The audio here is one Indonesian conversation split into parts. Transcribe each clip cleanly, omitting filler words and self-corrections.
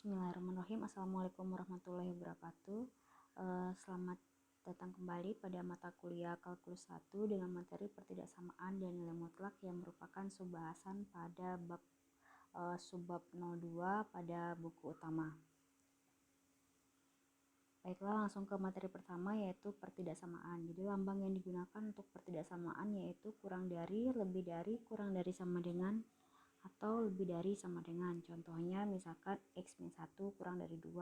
Bismillahirrahmanirrahim. Assalamualaikum warahmatullahi wabarakatuh. Selamat datang kembali pada mata kuliah Kalkulus 1 dengan materi pertidaksamaan dan nilai mutlak yang merupakan subbahasan pada subbab 02 pada buku utama. Baiklah, langsung ke materi pertama, yaitu pertidaksamaan. Jadi lambang yang digunakan untuk pertidaksamaan yaitu kurang dari, lebih dari, kurang dari, sama dengan, atau lebih dari sama dengan. Contohnya misalkan x min 1 kurang dari 2,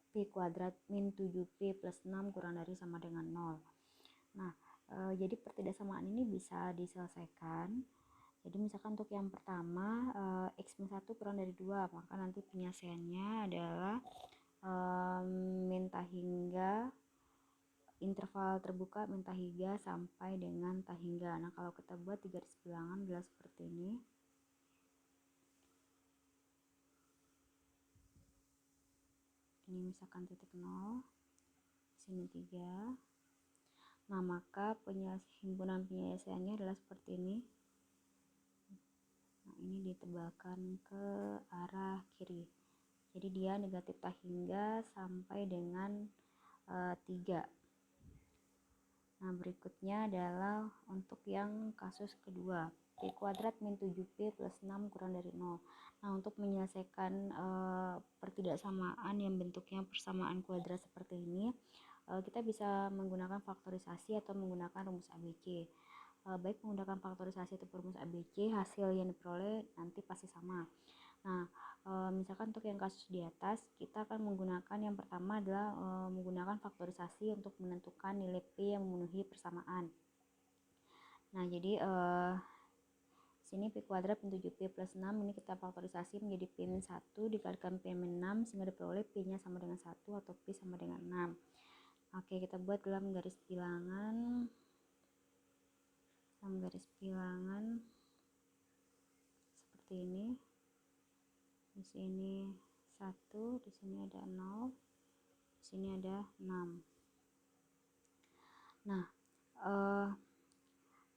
p kuadrat min 7p plus 6 kurang dari sama dengan 0. Nah, jadi pertidaksamaan ini bisa diselesaikan. Jadi misalkan untuk yang pertama, x min 1 kurang dari 2, maka nanti penyelesaiannya adalah min tahingga interval terbuka min tahingga sampai dengan tahingga. Nah, kalau kita buat di garis bilangan adalah seperti ini. Ini misalkan titik 0, sini 3. Nah, maka himpunan penyelesaiannya adalah seperti ini. Nah, ini ditebalkan ke arah kiri. Jadi dia negatif tahingga sampai dengan 3. Nah, berikutnya adalah untuk yang kasus kedua, p kuadrat min 7p plus 6 kurang dari 0. Nah, untuk menyelesaikan pertidaksamaan yang bentuknya persamaan kuadrat seperti ini, kita bisa menggunakan faktorisasi atau menggunakan rumus ABC. Baik menggunakan faktorisasi atau rumus ABC, hasil yang diperoleh nanti pasti sama. Nah, misalkan untuk yang kasus di atas, kita akan menggunakan yang pertama adalah menggunakan faktorisasi untuk menentukan nilai P yang memenuhi persamaan. Nah, jadi sini P kuadrat min 7P plus 6, ini kita faktorisasi menjadi P min 1 dikalikan P min 6 sehingga diperoleh P-nya sama dengan 1 atau P sama dengan 6. Oke, kita buat dalam garis bilangan. Seperti ini. Di sini 1, di sini ada 0, di sini ada 6. Nah,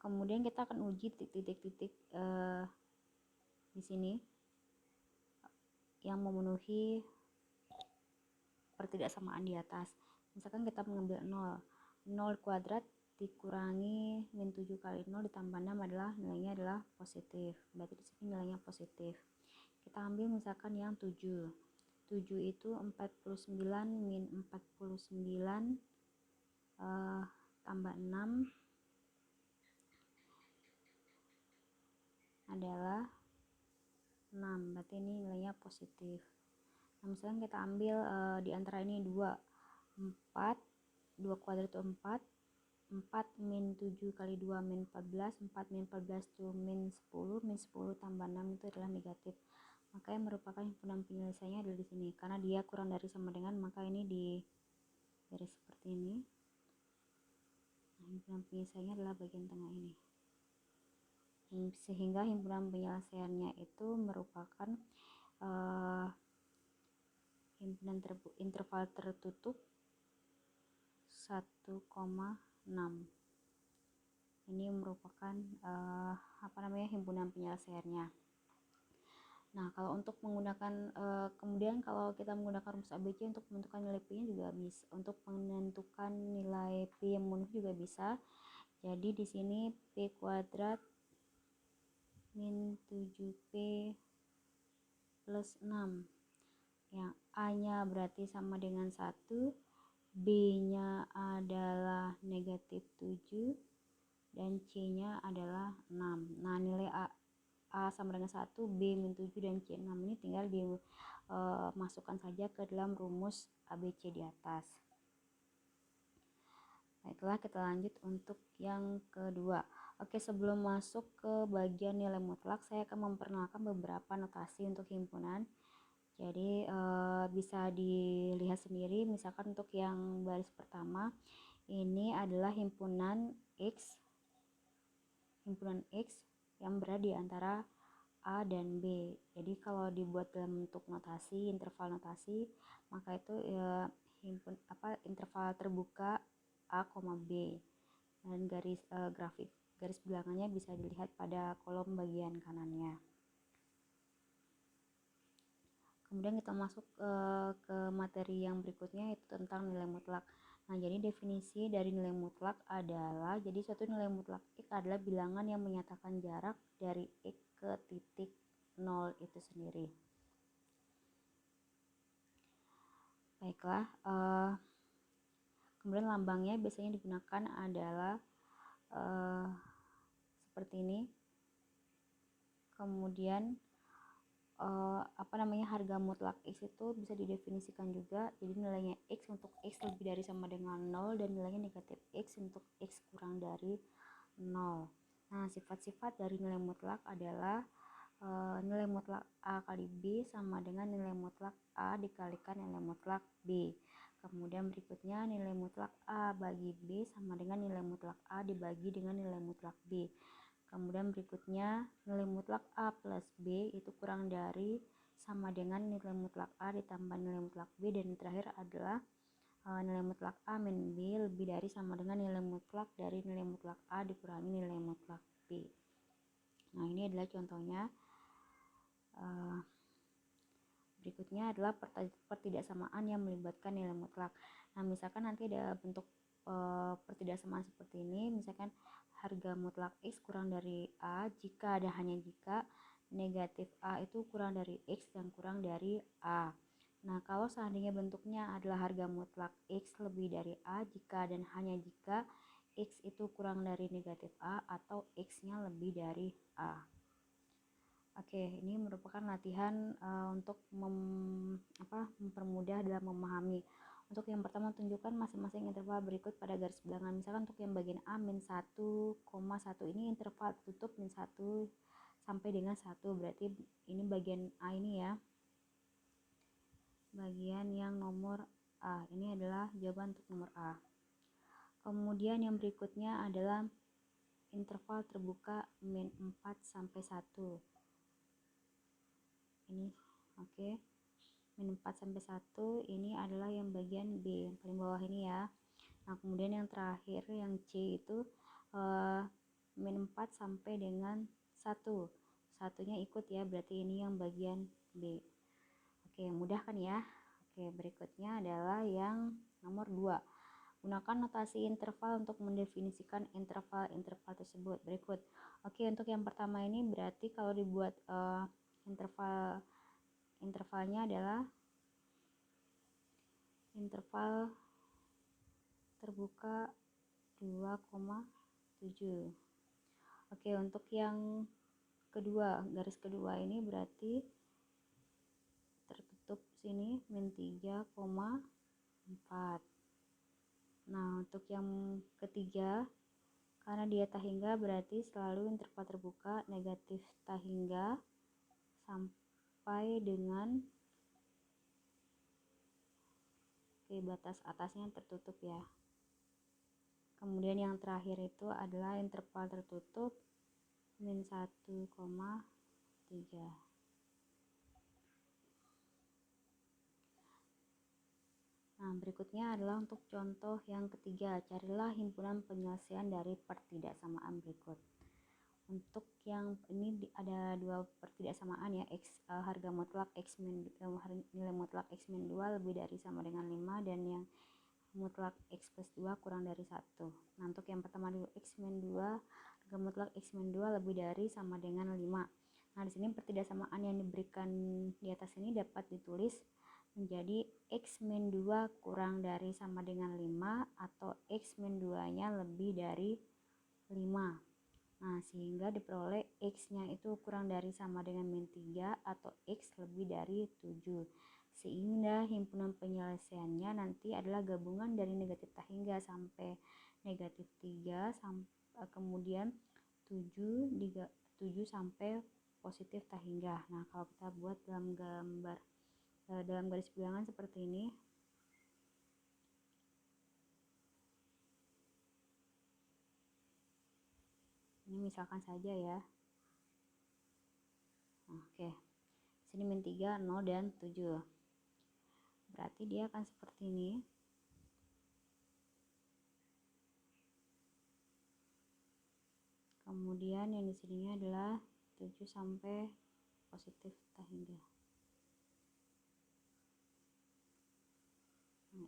kemudian kita akan uji titik-titik di sini yang memenuhi pertidaksamaan di atas. Misalkan kita mengambil 0 kuadrat dikurangi min 7 kali 0 ditambah 6 adalah nilainya adalah positif. Berarti di sini nilainya positif. Kita ambil misalkan yang 7 itu 49 min 49 tambah 6 adalah 6, berarti ini nilainya positif. Nah, misalkan kita ambil di antara ini 2 kuadrat itu 4 min 7 kali 2 min 14, 4 min 14 itu min 10 tambah 6 itu adalah negatif. Maka yang merupakan himpunan penyelesaiannya adalah di sini. Karena dia kurang dari sama dengan, maka ini di garis seperti ini. Nah, himpunan penyelesaiannya adalah bagian tengah ini. Sehingga himpunan penyelesaiannya itu merupakan himpunan interval tertutup 1,6. Ini merupakan himpunan penyelesaiannya. Nah, kalau untuk menggunakan kemudian kalau kita menggunakan rumus ABC untuk menentukan nilai P-nya juga bisa. Untuk menentukan nilai P yang memenuhi juga bisa. Jadi di sini P kuadrat min 7P plus 6. Yang A-nya berarti sama dengan 1, B-nya adalah negatif 7, dan C-nya adalah 6. Nah, nilai A sama dengan 1, B min 7, dan C 6 ini tinggal dimasukkan saja ke dalam rumus ABC di atas. Baiklah, kita lanjut untuk yang kedua. Oke, sebelum masuk ke bagian nilai mutlak, saya akan memperkenalkan beberapa notasi untuk himpunan. Jadi bisa dilihat sendiri, misalkan untuk yang baris pertama ini adalah himpunan X yang berada di antara A dan B. Jadi kalau dibuat dalam bentuk notasi, interval notasi, maka itu interval terbuka A, B. Dan garis bilangannya bisa dilihat pada kolom bagian kanannya. Kemudian kita masuk ke materi yang berikutnya, itu tentang nilai mutlak. Nah, jadi definisi dari nilai mutlak adalah, jadi suatu nilai mutlak X adalah bilangan yang menyatakan jarak dari X ke titik 0 itu sendiri. Baiklah, kemudian lambangnya biasanya digunakan adalah seperti ini. Kemudian harga mutlak X itu bisa didefinisikan juga, jadi nilainya X untuk X lebih dari sama dengan 0 dan nilainya negatif X untuk X kurang dari 0. Nah, sifat-sifat dari nilai mutlak adalah nilai mutlak A kali B sama dengan nilai mutlak A dikalikan nilai mutlak B. Kemudian berikutnya nilai mutlak A bagi B sama dengan nilai mutlak A dibagi dengan nilai mutlak B. Kemudian berikutnya nilai mutlak A plus B itu kurang dari sama dengan nilai mutlak A ditambah nilai mutlak B, dan terakhir adalah nilai mutlak A min B lebih dari sama dengan nilai mutlak dari nilai mutlak A dikurangi nilai mutlak B. Nah, ini adalah contohnya. Berikutnya adalah pertidaksamaan yang melibatkan nilai mutlak. Nah, misalkan nanti ada bentuk pertidaksamaan seperti ini, misalkan harga mutlak X kurang dari A jika ada hanya jika negatif A itu kurang dari X dan kurang dari A. Nah, kalau seandainya bentuknya adalah harga mutlak X lebih dari A jika dan hanya jika X itu kurang dari negatif A atau X-nya lebih dari A. Oke, ini merupakan latihan untuk mempermudah dalam memahami. Untuk yang pertama, tunjukkan masing-masing interval berikut pada garis bilangan. Misalkan untuk yang bagian A min 1,1 ini interval tutup min 1 sampai dengan 1. Berarti ini bagian A ini ya. Bagian yang nomor A. Ini adalah jawaban untuk nomor A. Kemudian yang berikutnya adalah interval terbuka min 4 sampai 1. Ini oke. Min 4 sampai 1 ini adalah yang bagian B, yang paling bawah ini ya. Nah, kemudian yang terakhir yang C itu min 4 sampai dengan 1. Satunya ikut ya, berarti ini yang bagian B. Oke, mudah kan ya? Oke, berikutnya adalah yang nomor 2. Gunakan notasi interval untuk mendefinisikan interval-interval tersebut. Berikut. Oke, untuk yang pertama ini berarti kalau dibuat intervalnya adalah interval terbuka 2,7. Oke, untuk yang kedua, garis kedua ini berarti tertutup sini min 3,4. Nah, untuk yang ketiga, karena dia tak hingga berarti selalu interval terbuka negatif tak hingga sampai dengan batas atasnya tertutup ya. Kemudian yang terakhir itu adalah interval tertutup min 1,3. Nah, berikutnya adalah untuk contoh yang ketiga. Carilah himpunan penyelesaian dari pertidaksamaan berikut. Untuk yang ini ada dua pertidaksamaan ya, harga mutlak X min nilai mutlak X min 2 lebih dari sama dengan 5 dan yang mutlak X plus 2 kurang dari 1. Nah, untuk yang pertama dulu X min 2, harga mutlak X min 2 lebih dari sama dengan 5. Nah, di sini pertidaksamaan yang diberikan di atas ini dapat ditulis menjadi X min 2 kurang dari sama dengan 5 atau X min 2 nya lebih dari 5. Nah, sehingga diperoleh X-nya itu kurang dari sama dengan min 3 atau X lebih dari 7. Sehingga himpunan penyelesaiannya nanti adalah gabungan dari negatif tak hingga sampai negatif 3 kemudian 7 sampai positif tak hingga. Nah, kalau kita buat dalam garis bilangan seperti ini. Ini misalkan saja ya. Oke. Sini min 3, 0 dan 7. Berarti dia akan seperti ini. Kemudian yang di sininya adalah 7 sampai positif tak hingga.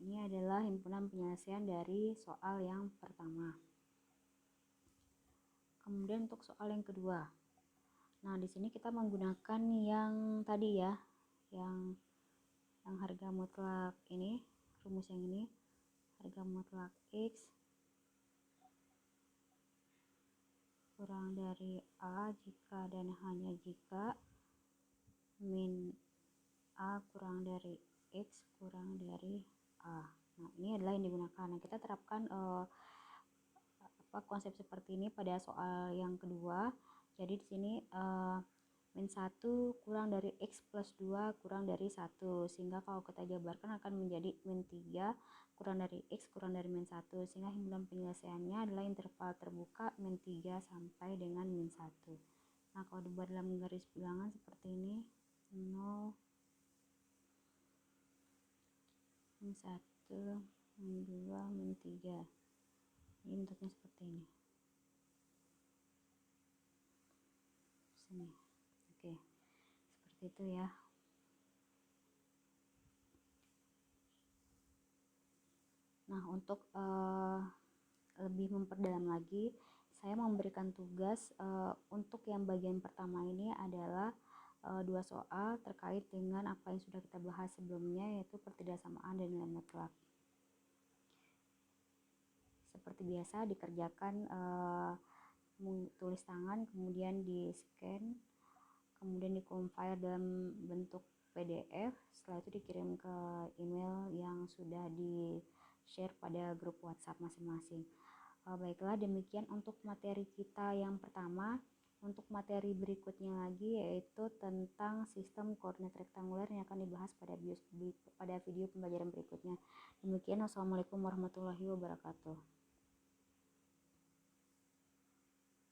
ini adalah himpunan penyelesaian dari soal yang pertama. Kemudian untuk soal yang kedua. Nah, di sini kita menggunakan yang tadi ya, yang harga mutlak ini, rumus yang ini, harga mutlak X kurang dari A jika dan hanya jika min A kurang dari X kurang dari A. Nah, ini adalah yang digunakan. Nah, kita terapkan konsep seperti ini pada soal yang kedua. Jadi di sini min 1 kurang dari X plus 2 kurang dari 1, sehingga kalau kita jabarkan akan menjadi min 3 kurang dari X kurang dari min 1, sehingga himpunan penyelesaiannya adalah interval terbuka min 3 sampai dengan min 1. Nah, kalau dibuat dalam garis bilangan seperti ini, 0, min 1, min 2, min 3. Ini bentuknya seperti ini. Sini. Oke, seperti itu ya. Nah, untuk lebih memperdalam lagi, saya memberikan tugas untuk yang bagian pertama ini adalah 2 soal terkait dengan apa yang sudah kita bahas sebelumnya, yaitu pertidaksamaan dan nilai mutlak. Seperti biasa dikerjakan tulis tangan, kemudian di scan, kemudian di-compile dalam bentuk PDF, setelah itu dikirim ke email yang sudah di-share pada grup WhatsApp masing-masing. Baiklah, demikian untuk materi kita yang pertama. Untuk materi berikutnya lagi yaitu tentang sistem koordinat rektanguler yang akan dibahas pada video pembelajaran berikutnya. Demikian, wassalamualaikum warahmatullahi wabarakatuh.